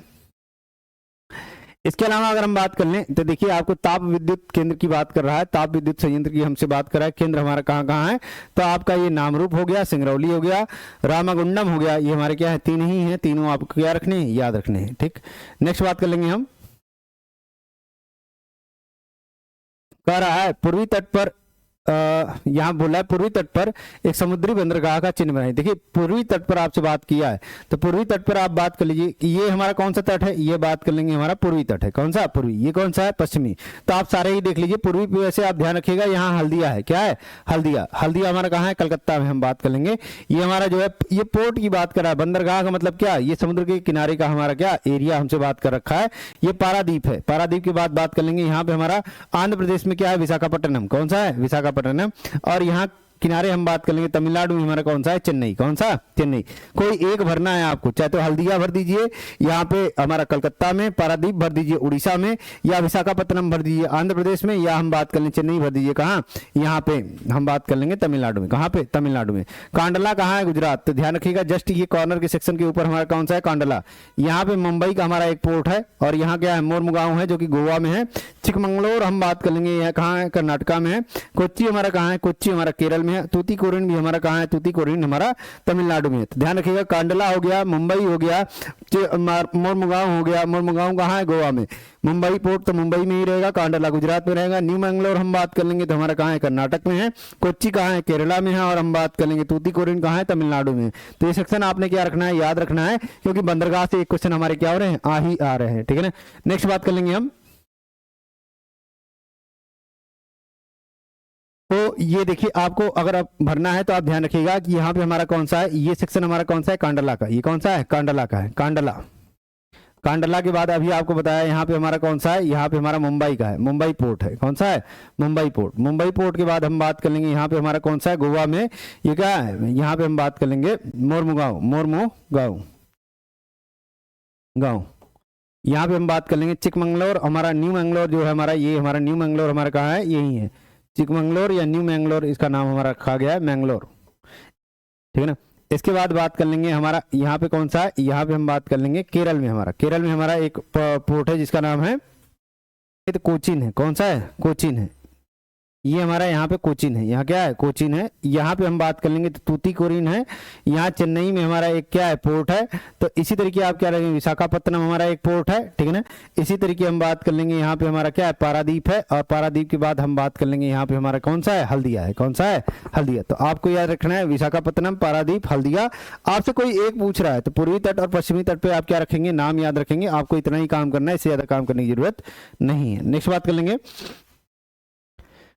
इसके अलावा अगर हम बात कर लें तो देखिए आपको ताप विद्युत केंद्र की बात कर रहा है, ताप विद्युत संयंत्र की हमसे बात कर रहा है। केंद्र हमारा कहाँ कहाँ है, तो आपका ये नामरूप हो गया, सिंगरौली हो गया, रामागुंडम हो गया। ये हमारे क्या है, 3 ही है, तीनों आपको क्या रखने हैं, याद रखने हैं। ठीक। नेक्स्ट बात कर लेंगे हम। कह रहा है पूर्वी तट पर, यहाँ बोला है पूर्वी तट पर एक समुद्री बंदरगाह का चिन्ह बनाइए। देखिए पूर्वी तट पर आपसे बात किया है, तो पूर्वी तट पर आप बात कर लीजिए कि ये हमारा कौन सा तट है, ये बात कर लेंगे हमारा पूर्वी तट है। कौन सा, पूर्वी। ये कौन सा है, पश्चिमी। तो आप सारे ही देख लीजिए। पूर्वी पे वैसे आप ध्यान रखिएगा, यहाँ हल्दिया है। क्या है, हल्दिया। हल्दिया हमारा कहाँ है, कलकत्ता में। हम बात कर लेंगे, ये हमारा जो है ये पोर्ट की बात कर रहा है। बंदरगाह का मतलब क्या, ये समुद्र के किनारे का हमारा क्या एरिया हमसे बात कर रखा है। ये पारादीप है। पारादीप की बात कर लेंगे। यहाँ पे हमारा आंध्र प्रदेश में क्या है, विशाखापट्टनम। कौन सा है, विशाखापट्टनम। और यहाँ किनारे हम बात कर लेंगे, तमिलनाडु में हमारा कौन सा है, चेन्नई। कौन सा, चेन्नई। कोई एक भरना है आपको, चाहे तो हल्दिया भर दीजिए, यहाँ पे हमारा कलकत्ता में, पारादीप भर दीजिए उड़ीसा में, या विशाखापट्टनम भर दीजिए आंध्र प्रदेश में, या हम बात कर लेंगे चेन्नई भर दीजिए कहाँ, यहाँ पे हम बात कर लेंगे तमिलनाडु में। कहाँ पे, तमिलनाडु में। कांडला कहाँ है, गुजरात। तो ध्यान रखिएगा, जस्ट ये कॉर्नर के सेक्शन के ऊपर हमारा कौन सा है, कांडला। यहाँ पे मुंबई का हमारा एक पोर्ट है, और यहाँ क्या है, मोरमुगांव है, जो कि गोवा में है। चिकमंगलोर हम बात कर लेंगे, यह कहाँ है, कर्नाटका में है। कोच्चि हमारा कहाँ है, कोच्चि हमारा केरल में है। तूतीकोरिन भी हमारा कहाँ है, तूतीकोरिन हमारा तमिलनाडु में है। तो ध्यान रखिएगा, कांडला हो गया, मुंबई हो गया, मोरमुगांव हो गया। मोरमुगांव कहाँ है, गोवा में। मुंबई पोर्ट तो मुंबई में ही रहेगा, कांडला गुजरात में रहेगा। न्यू मैंगलोर हम बात कर लेंगे तो हमारा कहाँ है, कर्नाटक में है। कोच्चि कहाँ है, केरला में है। और हम बात कर लेंगे तूतीकोरिन कहाँ है, तमिलनाडु में। तो ये सेक्शन आपने क्या रखना है, याद रखना है, क्योंकि बंदरगाह से एक क्वेश्चन हमारे क्या हो रहे हैं, आ रहे हैं। ठीक है ना। नेक्स्ट बात कर लेंगे हम। तो ये देखिए आपको अगर आप भरना है तो आप ध्यान रखिएगा कि यहाँ पे हमारा कौन सा है, ये सेक्शन हमारा कौन सा है, कांडला का। ये कौन सा है, कांडला का है, कांडला। कांडला के बाद अभी आपको बताया यहाँ पे हमारा कौन सा है, यहाँ पे हमारा मुंबई का है, मुंबई पोर्ट है। कौन सा है, मुंबई पोर्ट। मुंबई पोर्ट के बाद हम बात कर लेंगे यहाँ पे हमारा कौन सा है, गोवा में ये क्या है, यहाँ पे हम बात कर लेंगे मोरमुगांव, मोरमुगांव गाँव। यहाँ पे हम बात कर लेंगे चिकमंगलोर, हमारा न्यू मैंगलोर जो है हमारा, ये हमारा न्यू मैंगलोर हमारा कहाँ है, यही है चिकमंगलोर या न्यू मैंगलोर, इसका नाम हमारा रखा गया है मैंगलोर, ठीक है ना। इसके बाद बात कर लेंगे हमारा यहाँ पे कौन सा है, यहाँ पे हम बात कर लेंगे केरल में हमारा, केरल में हमारा एक पोर्ट है जिसका नाम है, तो कोचीन है। कौन सा है, कोचीन है, ये हमारा यहाँ पे कोचीन है, यहाँ क्या है, कोचीन है। यहाँ पे हम बात कर लेंगे तो तूतीकोरिन है। यहाँ चेन्नई में हमारा एक क्या है, पोर्ट है। तो इसी तरीके आप क्या रखेंगे, विशाखापत्तनम हमारा एक पोर्ट है, ठीक है ना। इसी तरीके हम बात कर लेंगे यहाँ पे हमारा क्या है, पारादीप है। और पारादीप के बाद हम बात कर लेंगे यहाँ पे हमारा कौन सा है, हल्दिया है। कौन सा है, हल्दिया। तो आपको याद रखना है विशाखापत्तनम, पारादीप, हल्दिया। आपसे कोई एक पूछ रहा है तो पूर्वी तट और पश्चिमी तट पे आप क्या रखेंगे, नाम याद रखेंगे। आपको इतना ही काम करना है, इससे ज्यादा काम करने की जरूरत नहीं है। नेक्स्ट बात कर लेंगे,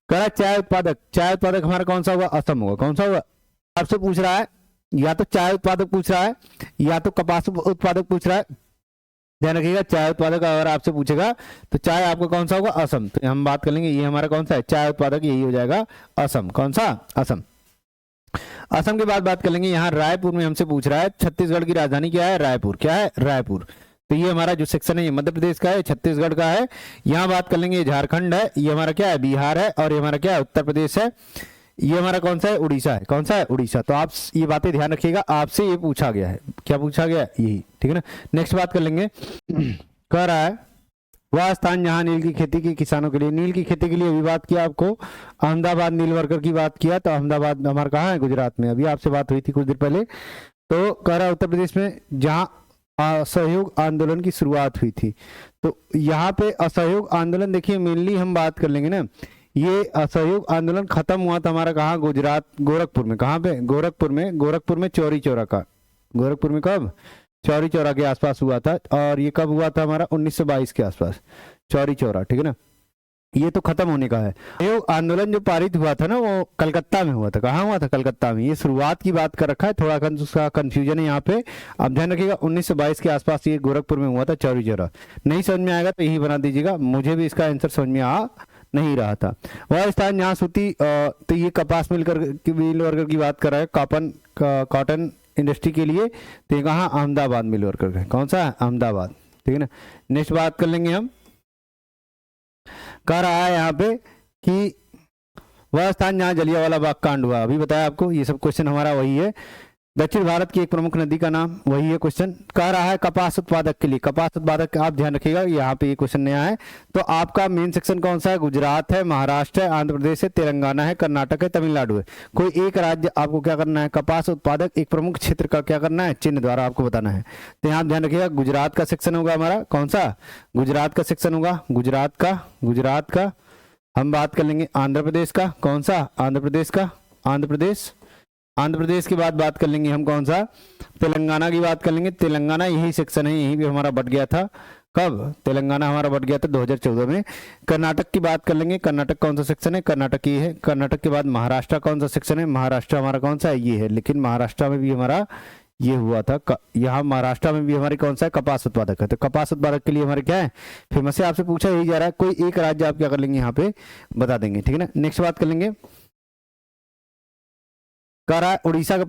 कह चाय उत्पादक, चाय उत्पादक हमारा कौन सा होगा, असम होगा। कौन सा होगा, आपसे पूछ रहा है या तो चाय उत्पादक पूछ रहा है या तो कपास उत्पादक पूछ रहा है। ध्यान रखिएगा, चाय उत्पादक अगर आपसे पूछेगा तो चाय आपका कौन सा होगा, असम। तो हम बात कर लेंगे ये हमारा कौन सा है, चाय उत्पादक, यही हो जाएगा असम। कौन सा, असम। असम के बाद बात कर लेंगे यहाँ रायपुर में हमसे पूछ रहा है छत्तीसगढ़ की राजधानी क्या है, रायपुर। क्या है, रायपुर। तो ये हमारा जो सेक्शन है ये मध्य प्रदेश का है, छत्तीसगढ़ का है। यहाँ बात कर लेंगे झारखंड है, ये हमारा क्या है, बिहार है। और ये हमारा क्या है, उत्तर प्रदेश है। ये हमारा कौन सा है, उड़ीसा है। कौन सा है, उड़ीसा। तो आप ये बातें ध्यान रखिएगा, आपसे ये पूछा गया है। क्या पूछा गया, यही, ठीक है ना। नेक्स्ट बात कर लेंगे, कह रहा है वह स्थान जहां नील की खेती के किसानों के लिए, नील की खेती के लिए अभी बात किया आपको, अहमदाबाद नील वर्कर की बात किया। तो अहमदाबाद हमारा कहाँ है, गुजरात में। अभी आपसे बात हुई थी कुछ देर पहले। तो कह रहा है उत्तर प्रदेश में जहां असहयोग आंदोलन की शुरुआत हुई थी। तो यहाँ पे असहयोग आंदोलन देखिए मेनली हम बात कर लेंगे ना, ये असहयोग आंदोलन खत्म हुआ था हमारा कहाँ, गुजरात, गोरखपुर में। कहाँ पे, गोरखपुर में। गोरखपुर में चौरी चौरा का, गोरखपुर में कब, चौरी चौरा के आसपास हुआ था। और ये कब हुआ था हमारा, 1922 के आसपास, चौरी चौरा, ठीक है ना। ये तो खत्म होने का है। सहयोग आंदोलन जो पारित हुआ था ना वो कलकत्ता में हुआ था। कहाँ हुआ था, कलकत्ता में। ये शुरुआत की बात कर रखा है, थोड़ा उसका कंफ्यूजन है यहाँ पे। आप ध्यान रखिएगा 1922 के आसपास ये गोरखपुर में हुआ था, चौरी चौरा। नहीं समझ में आएगा तो यही बना दीजिएगा, मुझे भी इसका आंसर समझ में आ नहीं रहा था। वह स्थान जहाँ सूती, तो ये कपास मिल वर्कर की बात कर रहा है, कॉटन इंडस्ट्री के लिए। तो ये कहाँ, अहमदाबाद मिल वर्कर का। कौन सा है, अहमदाबाद, ठीक है ना। नेक्स्ट बात कर लेंगे हम, कह रहा है यहाँ पे कि वह स्थान जहाँ जलियांवाला बाग कांड हुआ। अभी बताया आपको, ये सब क्वेश्चन हमारा वही है। दक्षिण भारत की एक प्रमुख नदी का नाम, वही है क्वेश्चन। कह रहा है कपास उत्पादक के लिए, कपास उत्पादक, आप ध्यान रखिएगा यहाँ पे ये क्वेश्चन नया है। तो आपका मेन सेक्शन कौन सा है, गुजरात है, महाराष्ट्र है, आंध्र प्रदेश है, तेलंगाना है, कर्नाटक है, तमिलनाडु है। कोई एक राज्य आपको क्या करना है, कपास उत्पादक एक प्रमुख क्षेत्र का क्या करना है, चिन्ह द्वारा आपको बताना है। तो यहाँ ध्यान रखिएगा गुजरात का सेक्शन होगा हमारा, कौन सा, गुजरात का सेक्शन होगा, गुजरात का। हम बात कर लेंगे आंध्र प्रदेश का, कौन सा, आंध्र प्रदेश का, आंध्र प्रदेश की बात कर लेंगे हम, कौन सा, तेलंगाना की बात कर लेंगे। तेलंगाना यही सेक्शन है, यही भी हमारा बट गया था। कब, तेलंगाना हमारा बट गया था 2014 में। कर्नाटक की बात कर लेंगे, कर्नाटक कौन सा सेक्शन है, कर्नाटक ये है। कर्नाटक के बाद महाराष्ट्र कौन सा सेक्शन है, महाराष्ट्र हमारा कौन सा है, ये है। लेकिन महाराष्ट्र में भी हमारा ये हुआ था, यहाँ महाराष्ट्र में भी हमारी कौन सा है, कपास उत्पादक है। तो कपास उत्पादक के लिए हमारे क्या है, फेमस है। आपसे पूछा यही जा रहा है, कोई एक राज्य आप क्या कर लेंगे यहाँ पे बता देंगे, ठीक है ना। नेक्स्ट बात कर लेंगे, कह रहा है उड़ीसा का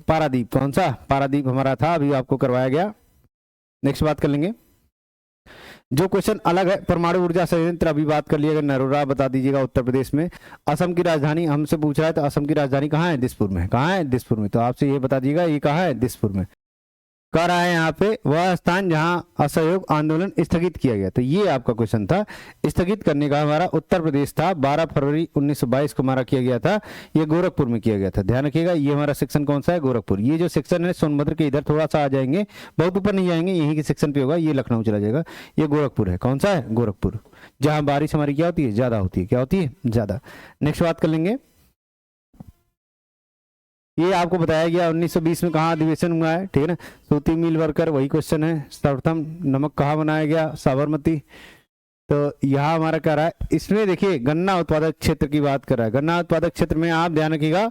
पारादीप, कौन सा, पारादीप हमारा था, अभी आपको करवाया गया। नेक्स्ट बात कर लेंगे, जो क्वेश्चन अलग है, परमाणु ऊर्जा संयंत्र अभी बात कर लिएगा, नरोरा बता दीजिएगा उत्तर प्रदेश में। असम की राजधानी हमसे पूछ रहा है, तो असम की राजधानी कहाँ है, दिसपुर में। कहाँ है, दिसपुर में। तो आपसे ये बता दीजिएगा ये कहाँ है, दिसपुर में। कह रहा है यहाँ पे वह स्थान जहां असहयोग आंदोलन स्थगित किया गया। तो ये आपका क्वेश्चन था, स्थगित करने का हमारा उत्तर प्रदेश था। 12 फरवरी 1922 को हमारा किया गया था, ये गोरखपुर में किया गया था। ध्यान रखिएगा ये हमारा सेक्शन कौन सा है, गोरखपुर। ये जो सेक्शन है सोनभद्र के इधर थोड़ा सा आ जाएंगे, बहुत ऊपर नहीं जाएंगे, यहीं के सेक्शन पे होगा, ये लखनऊ चला जाएगा। ये गोरखपुर है, कौन सा है, गोरखपुर, जहां बारिश हमारी क्या होती है, ज्यादा होती है। क्या होती है, ज्यादा। नेक्स्ट बात कर लेंगे, ये आपको बताया गया 1920 में कहाँ अधिवेशन हुआ है, ठीक है ना। सूती मिल वर्कर, वही क्वेश्चन है। सर्वप्रथम नमक कहाँ बनाया गया, साबरमती। तो यहाँ हमारा कह रहा है, इसमें देखिए गन्ना उत्पादक क्षेत्र की बात कर रहा है। गन्ना उत्पादक क्षेत्र में आप ध्यान रखिएगा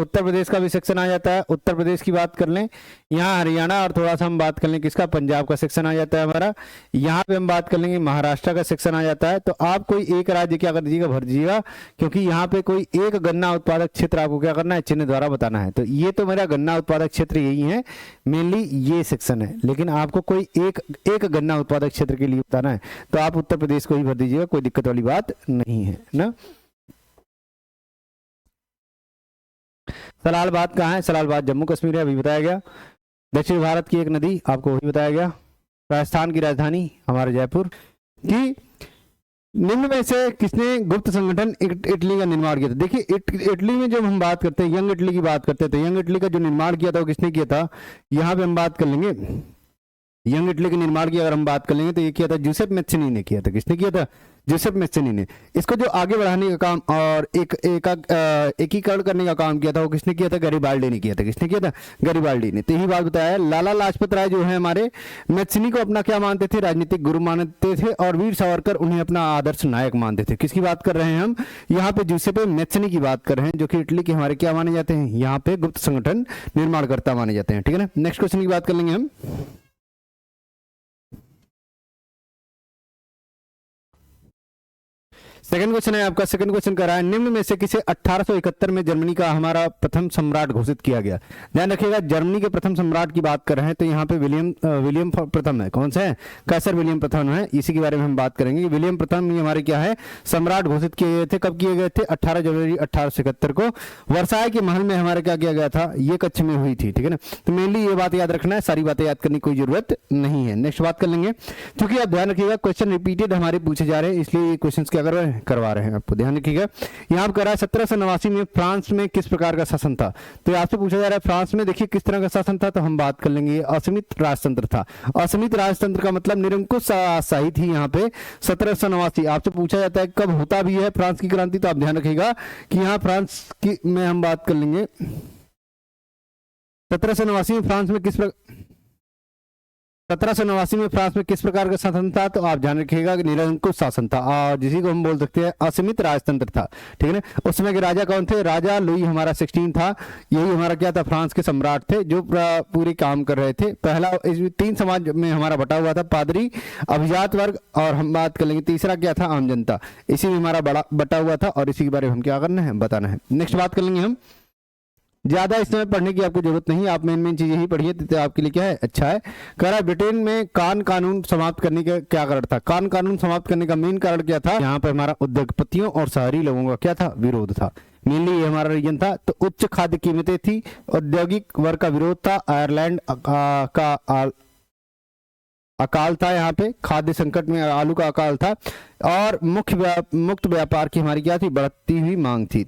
उत्तर प्रदेश का भी सेक्शन आ जाता है, उत्तर प्रदेश की बात कर लें, यहाँ हरियाणा, और थोड़ा सा हम बात कर लें किसका, पंजाब का सेक्शन आ जाता है हमारा। यहाँ पे हम बात कर लेंगे महाराष्ट्र का सेक्शन आ जाता है। तो आप कोई एक राज्य क्या कर दीजिएगा, भर दीजिएगा, क्योंकि यहाँ पे कोई एक गन्ना उत्पादक क्षेत्र आपको क्या करना है, चिन्ह द्वारा बताना है। तो ये तो मेरा गन्ना उत्पादक क्षेत्र यही है, मेनली ये सेक्शन है, लेकिन आपको कोई एक गन्ना उत्पादक क्षेत्र के लिए बताना है, तो आप उत्तर प्रदेश को ही भर दीजिएगा, कोई दिक्कत वाली बात नहीं है ना। सलालबाद कहाँ है, सलालबाद जम्मू कश्मीर है, अभी बताया गया। दक्षिण भारत की एक नदी, आपको वही बताया गया। राजस्थान की राजधानी हमारे जयपुर। कि निम्न में से किसने गुप्त संगठन इटली का निर्माण किया था। देखिए इटली में जब हम बात करते हैं, यंग इटली की बात करते हैं, तो यंग इटली का जो निर्माण किया था वो किसने किया था, यहाँ पे हम बात कर लेंगे। यंग इटली के निर्माण की अगर हम बात कर लेंगे तो ये किया था जूसेप मैत्सनी ने किया था। किसने किया था, जूसेप मैत्सनी ने। इसको जो आगे बढ़ाने का काम और एकीकरण करने का काम किया था वो किसने किया था, गैरिबाल्डी ने किया था। किसने किया था, गैरिबाल्डी ने। तो यही बात बताया। लाला लाजपत राय जो है हमारे, मैत्सनी को अपना क्या मानते थे, राजनीतिक गुरु मानते थे, और वीर सावरकर उन्हें अपना आदर्श नायक मानते थे। किसकी बात कर रहे हैं हम, यहाँ पे जूसेप मैत्सनी की बात कर रहे हैं, जो कि इटली के हमारे क्या माने जाते हैं, यहाँ पे गुप्त संगठन निर्माणकर्ता माने जाते हैं। ठीक है ना। नेक्स्ट क्वेश्चन की बात कर लेंगे हम। सेकंड क्वेश्चन है आपका। सेकंड क्वेश्चन कर रहा है, निम्न में से किसे 1871 में जर्मनी का हमारा प्रथम सम्राट घोषित किया गया। ध्यान रखिएगा, जर्मनी के प्रथम सम्राट की बात कर रहे हैं, तो यहाँ पे विलियम प्रथम है। कौन सा है, कैसर विलियम प्रथम है। इसी के बारे में हम बात करेंगे। विलियम प्रथम ये हमारे क्या है, सम्राट घोषित किए गए थे। कब किए गए थे, 18 जनवरी 1871 को वर्साय के महल में हमारे क्या किया गया था, ये कच्छ में हुई थी। ठीक है ना। तो मेनली ये बात याद रखना है, सारी बातें याद करने की कोई जरूरत नहीं है। नेक्स्ट बात कर लेंगे, क्योंकि आप ध्यान रखिएगा क्वेश्चन रिपीटेड हमारे पूछे जा रहे हैं, इसलिए ये क्वेश्चन क्या करवा रहे हैं आपको। ध्यान रखिएगा, यहाँ पर करा 1789 में फ्रांस में किस प्रकार का शासन था। तो आपसे पूछा जा रहा है फ्रांस में देखिए किस तरह का शासन था। तो हम बात कर लेंगे असीमित राजतंत्र था। असीमित राजतंत्र का मतलब निरंकुश शाही थी यहाँ पे 1789। आपसे पूछा जाता है कब होता भी है फ्रांस की क्रांति, तो आप ध्यान रखिएगा कि यहाँ फ्रांस की में हम बात कर लेंगे 1789 में फ्रांस में किस प्रकार 1789 में फ्रांस में किस प्रकार का शासन था। तो आप ध्यान रखिएगा कि निरंकुश शासन था, और जिसी को हम बोल सकते हैं असीमित राजतंत्र था। ठीक है ना। उस समय के राजा कौन थे, राजा लुई हमारा 16 था। यही हमारा क्या था, फ्रांस के सम्राट थे, जो पूरे काम कर रहे थे। पहला इसमें 3 समाज में हमारा बटा हुआ था, पादरी, अभिजात वर्ग, और हम बात कर लेंगे तीसरा क्या था, आम जनता। इसी में हमारा बड़ा बटा हुआ था, और इसी के बारे में हम क्या करना है, बताना है। नेक्स्ट बात कर लेंगे हम। ज्यादा इस समय पढ़ने की आपको जरूरत नहीं है, आप मेन चीजें ही पढ़िए, तो आपके लिए क्या है, अच्छा है। कह रहा है ब्रिटेन में कान कानून समाप्त करने का क्या कारण था। कान कानून समाप्त करने का मेन कारण क्या था, यहाँ पर हमारा उद्योगपतियों और शहरी लोगों का क्या था, विरोध था। मेनली ये हमारा रीजन था। तो उच्च खाद्य कीमतें थी, औद्योगिक वर्ग का विरोध था, आयरलैंड का अकाल था, यहाँ पे खाद्य संकट में आलू का अकाल था, और मुक्त व्यापार की हमारी क्या थी, बढ़ती हुई मांग थी।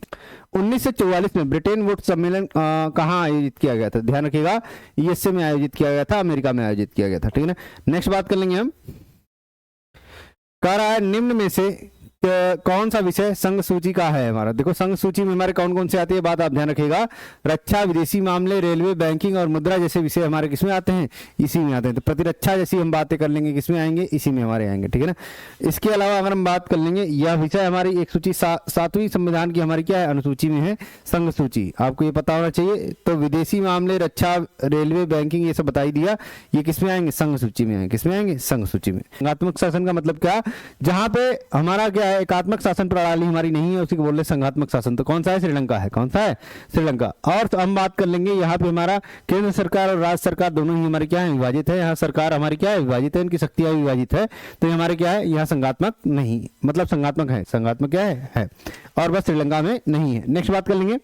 1944 में ब्रिटेन वुड सम्मेलन कहाँ आयोजित किया गया था। ध्यान रखिएगा, यूएसए में आयोजित किया गया था, अमेरिका में आयोजित किया गया था। ठीक है ना। नेक्स्ट बात कर लेंगे हम। कह रहा है निम्न में से कौन सा विषय संघ सूची का है हमारा। देखो संघ सूची में हमारे कौन कौन से आती है, बात आप ध्यान रखिएगा। रक्षा, विदेशी मामले, रेलवे, बैंकिंग और मुद्रा जैसे विषय हमारे किसमें आते हैं, इसी में आते हैं। तो प्रतिरक्षा जैसी हम बातें कर लेंगे, किसमें आएंगे, इसी में हमारे आएंगे। ठीक है ना। इसके अलावा अगर हम बात कर लेंगे, यह विषय हमारी एक सूची 7वीं संविधान की हमारी क्या है, अनुसूची में है, संघ सूची। आपको ये पता होना चाहिए। तो विदेशी मामले, रक्षा, रेलवे, बैंकिंग ये सब बता ही दिया, ये किसमें आएंगे, संघ सूची में आएंगे। किसमें आएंगे, संघ सूची में। संघात्मक शासन का मतलब क्या, जहां पे हमारा क्या है, एकात्मक शासन प्रणाली हमारी नहीं है, उसी को बोल रहे संघात्मक शासन। तो कौन सा है, श्रीलंका है। कौन सा है, श्रीलंका। और तो हम बात कर लेंगे यहाँ पे हमारा केंद्र सरकार और राज्य सरकार दोनों ही हमारी क्या है, विभाजित है। यहाँ सरकार हमारी क्या है, विभाजित है, इनकी शक्तियां विभाजित है। तो ये हमारे क्या है, यहाँ संघात्मक नहीं, मतलब संघात्मक है। संघात्मक क्या है, और बस श्रीलंका में नहीं है। नेक्स्ट बात कर लेंगे।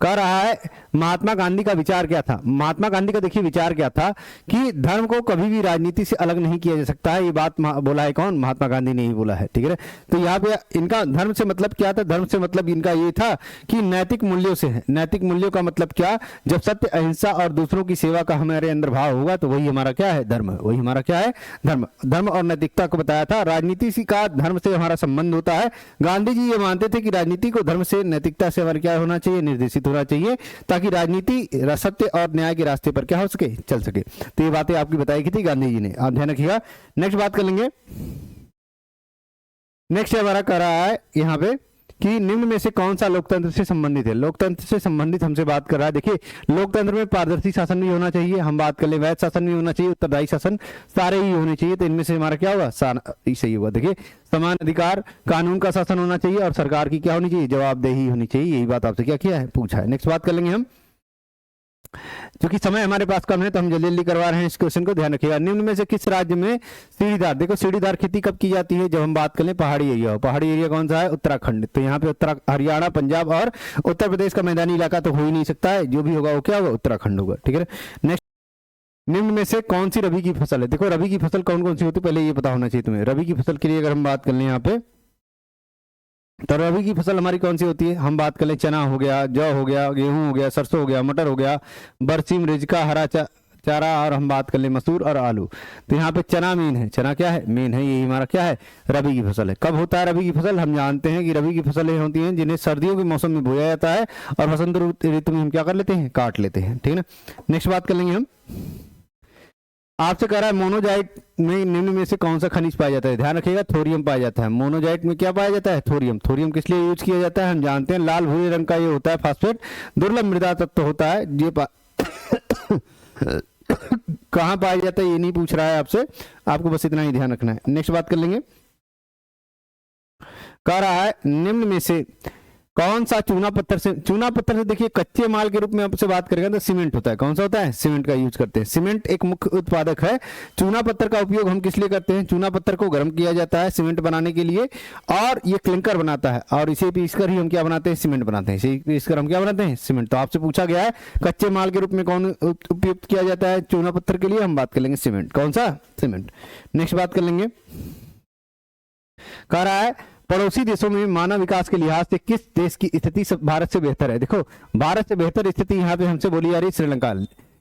कह रहा है महात्मा गांधी का विचार क्या था। महात्मा गांधी का देखिए विचार क्या था कि धर्म को कभी भी राजनीति से अलग नहीं किया जा सकता है। ये बात बोला है कौन, महात्मा गांधी ने ही बोला है। ठीक है। तो यहाँ पे इनका धर्म से मतलब क्या था, धर्म से मतलब इनका ये था कि नैतिक मूल्यों से है। नैतिक मूल्यों का मतलब क्या, जब सत्य, अहिंसा और दूसरों की सेवा का हमारे अंदर भाव होगा तो वही हमारा क्या है, धर्म। वही हमारा क्या है, धर्म। धर्म और नैतिकता को बताया था। राजनीति का धर्म से हमारा संबंध होता है। गांधी जी ये मानते थे कि राजनीति को धर्म से, नैतिकता से हमारा क्या होना चाहिए, निर्देशित होना चाहिए, ताकि राजनीति सत्य और न्याय के रास्ते पर क्या हो सके, चल सके। तो ये बातें आपकी बताई की थी गांधी जी ने, आप ध्यान रखिएगा। नेक्स्ट बात कर लेंगे। नेक्स्ट हमारा कर रहा है यहाँ पे कि निम्न में से कौन सा लोकतंत्र से संबंधित है। लोकतंत्र से संबंधित हमसे बात कर रहा है। देखिए लोकतंत्र में पारदर्शी शासन भी होना चाहिए, हम बात कर ले वैध शासन भी होना चाहिए, उत्तरदायी शासन, सारे ही होने चाहिए। तो इनमें से हमारा क्या होगा, सही होगा। देखिए समान अधिकार, कानून का शासन होना चाहिए और सरकार की क्या होनी चाहिए, जवाबदेही होनी चाहिए। यही बात आपसे क्या किया है, पूछा है। नेक्स्ट बात कर लेंगे हम, क्योंकि समय हमारे पास कम है तो हम जल्दी जल्दी करवा रहे हैं इस क्वेश्चन को, ध्यान रखिएगा। निम्न में से किस राज्य में सीढ़ीदार, देखो सीढ़ीदार खेती कब की जाती है, जब हम बात करें पहाड़ी एरिया हो। पहाड़ी एरिया कौन सा है, उत्तराखंड। तो यहाँ पे हरियाणा, पंजाब और उत्तर प्रदेश का मैदानी इलाका तो हो ही नहीं सकता है, जो भी होगा वो क्या होगा, उत्तराखंड होगा। ठीक है। नेक्स्ट, निम्न में से कौन सी रबी की फसल है। देखो रबी की फसल कौन कौन सी होती है, पहले ये पता होना चाहिए तुम्हें। रबी की फसल के लिए अगर हम बात कर लें यहाँ पे, तो रबी की फसल हमारी कौन सी होती है, हम बात कर लें चना हो गया, जौ हो गया, गेहूं हो गया, सरसों हो गया, मटर हो गया, बरसीम, रिजका, हरा चारा, और हम बात कर लें मसूर और आलू। तो यहाँ पे चना मेन है, चना क्या है, मेन है, यही हमारा क्या है, रबी की फसल है। कब होता है रबी की फसल, हम जानते हैं कि रबी की फसलें होती हैं जिन्हें सर्दियों के मौसम में बोया जाता है और बसंत ऋतु में हम क्या कर लेते हैं, काट लेते हैं। ठीक है ना। नेक्स्ट बात कर लेंगे हम, आपसे कह रहा है मोनोजाइट में निम्न में से कौन सा खनिज पाया जाता है। ध्यान रखिएगा थोरियम पाया जाता है। मोनोजाइट में क्या पाया जाता है, थोरियम। थोरियम किस लिए यूज किया जाता है, हम जानते हैं लाल भूरे रंग का ये होता है फास्फेट, दुर्लभ मृदा तत्व होता है। ये कहाँ पाया जाता है ये नहीं पूछ रहा है आपसे, आपको बस इतना ही ध्यान रखना है। नेक्स्ट बात कर लेंगे, कह रहा है निम्न में से कौन सा चूना पत्थर से, चूना पत्थर से देखिए कच्चे माल के रूप में आपसे बात करेंगे तो सीमेंट होता है। कौन सा होता है, सीमेंट का यूज करते हैं। सीमेंट एक मुख्य उत्पादक है। चूना पत्थर का उपयोग हम किस लिए करते हैं, चूना पत्थर को गर्म किया जाता है सीमेंट बनाने के लिए, और ये क्लिंकर बनाता है, और इसे पीसकर ही हम क्या बनाते हैं, सीमेंट बनाते हैं। इसे पीसकर हम क्या बनाते हैं, सीमेंट। तो आपसे पूछा गया है कच्चे माल के रूप में कौन उपयुक्त किया जाता है चूना पत्थर के लिए, हम बात कर लेंगे सीमेंट। कौन सा, सीमेंट। नेक्स्ट बात कर लेंगे, कह रहा है पड़ोसी देशों में मानव विकास के लिहाज से किस देश की स्थिति भारत से बेहतर है। देखो भारत से बेहतर स्थिति यहाँ पे हमसे बोली जा रही है श्रीलंका।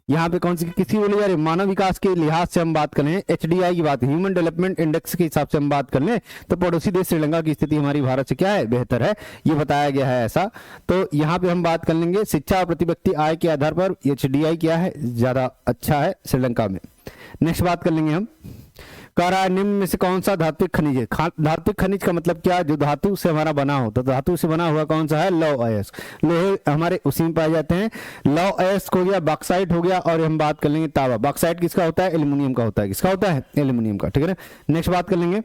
यहाँ पे कौन सी किसकी बोली जा रही है, मानव विकास के लिहाज से हम बात करें, HDI की बात, ह्यूमन डेवलपमेंट इंडेक्स के हिसाब से हम बात कर लें तो पड़ोसी देश श्रीलंका की स्थिति हमारी भारत से क्या है, बेहतर है, ये बताया गया है ऐसा। तो यहाँ पे हम बात कर लेंगे शिक्षा और प्रति व्यक्ति आय के आधार पर HDI क्या है, ज्यादा अच्छा है श्रीलंका में। नेक्स्ट बात कर लेंगे हम, कह रहा है निम्न में से कौन सा धात्विक खनिज है। धात्विक खनिज का मतलब क्या, जो धातु से हमारा बना हो। तो धातु से बना हुआ कौन सा है, लौह अयस्क। लोहे हमारे उसी में पाए जाते हैं। लौह अयस्क हो गया, बॉक्साइट हो गया, और हम बात कर लेंगे तांबा। बॉक्साइट किसका होता है, एल्यूमिनियम का होता है। किसका होता है, एल्यूमिनियम का। ठीक है ना। नेक्स्ट बात कर लेंगे,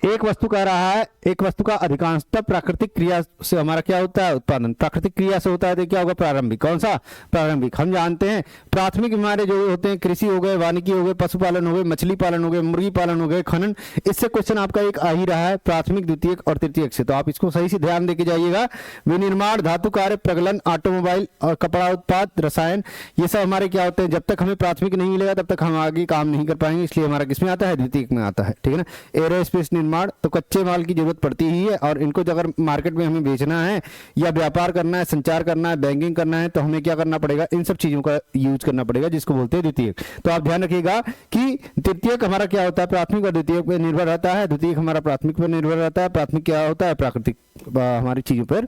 एक वस्तु कह रहा है, एक वस्तु का अधिकांशतः प्राकृतिक क्रिया से हमारा क्या होता है, उत्पादन। प्राकृतिक क्रिया से होता है तो क्या होगा, प्रारंभिक। कौन सा, प्रारंभिक। हम जानते हैं प्राथमिक हमारे जो होते हैं, कृषि हो गए, वानिकी हो गए, पशुपालन हो गए, मछली पालन हो गए, मुर्गी पालन हो गए, खनन। इससे क्वेश्चन आपका एक आ ही रहा है, प्राथमिक, द्वितीयक और तृतीयक से। तो आप इसको सही से ध्यान देके जाइएगा। विनिर्माण, धातु कार्य, प्रगलन, ऑटोमोबाइल और कपड़ा उत्पाद, रसायन, ये सब हमारे क्या होते हैं, जब तक हमें प्राथमिक नहीं मिलेगा तब तक हम आगे काम नहीं कर पाएंगे, इसलिए हमारा किसमें आता है, द्वितीयक में आता है। ठीक है ना। एरोस्पेस निर्माण, तो कच्चे माल की जरूरत पड़ती ही है, और इनको अगर मार्केट में हमें बेचना है या व्यापार करना है, संचार करना है, बैंकिंग करना है, तो हमें क्या करना पड़ेगा, इन सब चीजों का यूज करना पड़ेगा, जिसको बोलते हैं द्वितीयक। तो आप ध्यान रखिएगा कि तृतीयक हमारा क्या होता है, प्राथमिक और द्वितीयक पर निर्भर रहता है। द्वितीयक हमारा प्राथमिक पर निर्भर रहता है। प्राथमिक क्या होता है, प्राकृतिक हमारी चीजों पर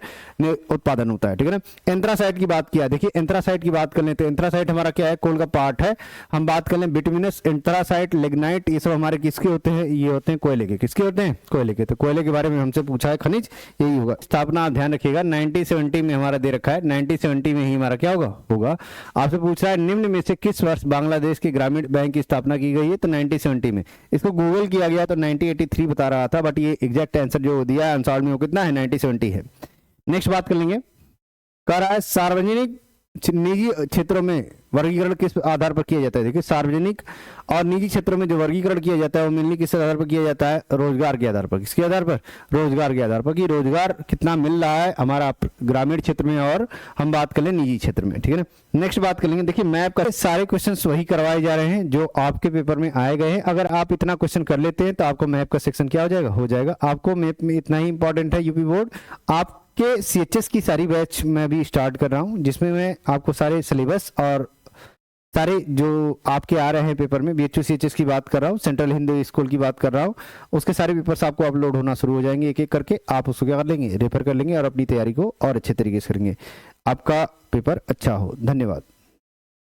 उत्पादन होता है। ठीक है ना। एंथ्रासाइट की बात किया, देखिए एंथ्रासाइट की बात कर लेते हैं। एंथ्रासाइट हमारा क्या है, कोल का पार्ट है। हम बात कर लें बिटुमिनस, एंथ्रासाइट, लिग्नाइट, ये सब हमारे किसके होते हैं, ये होते हैं कोयले के। किसके होते हैं, कोयले के। तो कोयले के बारे में हमसे पूछा है खनिज, यही होगा। स्थापना आप ध्यान रखिएगा 1970 में हमारा दे रखा है, 1970 में ही हमारा क्या होगा। आपसे पूछ रहा है निम्न में से किस वर्ष बांग्लादेश के ग्रामीण बैंक की स्थापना की गई है, तो 1970 में। इसको गूगल किया गया तो 1983 बता रहा था, बट ये एग्जैक्ट आंसर जो दिया है आंसर में वो कितना है, 1970 है। नेक्स्ट बात कर लेंगे, कह रहा है सार्वजनिक निजी क्षेत्रों में वर्गीकरण किस आधार पर किया जाता है। देखिए सार्वजनिक और निजी क्षेत्रों में जो वर्गीकरण किया जाता है वो मिलने किस आधार पर किया जाता है, रोजगार के आधार पर। किसके आधार पर, रोजगार के आधार पर, कि रोजगार कितना मिल रहा है हमारा ग्रामीण क्षेत्र में और हम बात कर लें निजी क्षेत्र में। ठीक है ना। नेक्स्ट बात कर लेंगे, देखिए मैप का सारे क्वेश्चन वही करवाए जा रहे हैं जो आपके पेपर में आए गए हैं। अगर आप इतना क्वेश्चन कर लेते हैं तो आपको मैप का सेक्शन क्या हो जाएगा। आपको मैप में इतना ही इंपॉर्टेंट है यूपी बोर्ड। आप के CHS की सारी बैच मैं भी स्टार्ट कर रहा हूं, जिसमें मैं आपको सारे सिलेबस और सारे जो आपके आ रहे हैं पेपर में, BHU CHS की बात कर रहा हूँ, सेंट्रल हिंदी स्कूल की बात कर रहा हूँ, उसके सारे पेपर्स आपको अपलोड होना शुरू हो जाएंगे एक एक करके। आप उसको क्या कर लेंगे, रेफर कर लेंगे और अपनी तैयारी को और अच्छे तरीके से करेंगे। आपका पेपर अच्छा हो। धन्यवाद।